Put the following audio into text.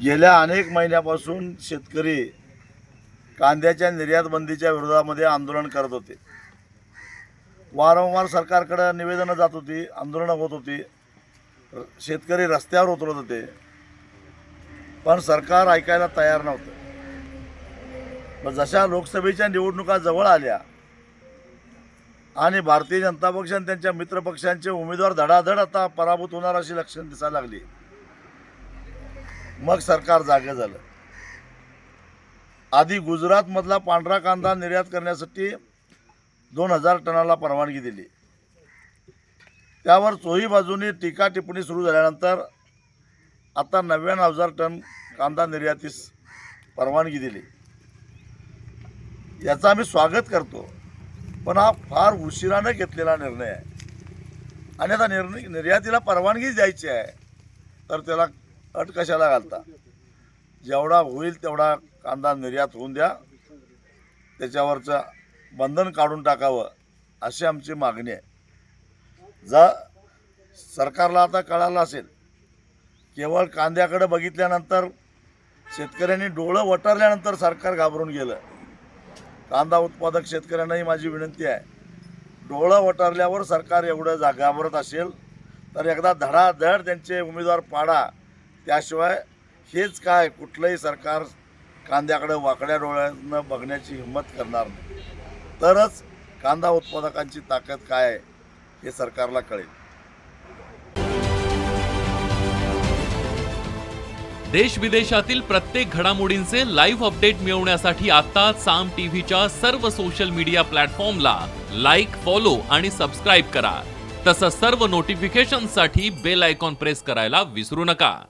गेल्या अनेक महिन्यापासून शेतकरी कांद्याच्या निर्यात बंदीच्या विरोधामध्ये आंदोलन करत होते। वारंवार सरकारकडे निवेदनं जात होती, आंदोलनं होत होती, शेतकरी रस्त्यावर उतरत होते, पण सरकार ऐकायला तयार नव्हतं। पण जशा लोकसभेच्या निवडणुका जवळ आल्या आणि भारतीय जनता पक्ष आणि त्यांच्या मित्रपक्षांचे उमेदवार धडाधड आता पराभूत होणार अशी लक्षणं दिसायला लागली, मग सरकार जागे झालं। आधी गुजरातमधला पांढरा कांदा निर्यात करण्यासाठी 2000 टनाला परवानगी दिली। त्यावर चोही बाजूनी टीका टिप्पणी सुरू झाल्यानंतर आता 99,000 टन कांदा निर्यातीस परवानगी दिली। याचा आम्ही स्वागत करतो, पण हा फार उशिराने घेतलेला निर्णय आहे आणि आता निर्यातीला परवानगी द्यायची आहे तर त्याला अट कशाला घालता? जेवढा होईल तेवढा कांदा निर्यात होऊन द्या, त्याच्यावरचं बंधन काढून टाकावं अशी आमची मागणी आहे। सरकारला आता कळालं असेल, केवळ कांद्याकडे बघितल्यानंतर शेतकऱ्यांनी डोळं वटारल्यानंतर सरकार घाबरून गेलं। कांदा उत्पादक शेतकऱ्यांनाही माझी विनंती आहे, डोळं वटारल्यावर सरकार एवढं घाबरत असेल तर एकदा धडाधड त्यांचे उमेदवार पाडा, त्याशिवाय हेच काय कुठलंही सरकार कांद्याकडे वाकड्या डोळ्यानं बघण्याची हिंमत करणार नाही। तरच कांदा उत्पादकांची ताकद काय आहे हे सरकारला कळेल। देश विदेशातील प्रत्येक घडामोडींचे लाईव्ह अपडेट मिळवण्यासाठी आता साम टीव्हीच्या सर्व सोशल मीडिया प्लॅटफॉर्मला लाईक, फॉलो आणि सबस्क्राईब करा। तसंच सर्व नोटिफिकेशनसाठी बेल आयकॉन प्रेस करायला विसरू नका।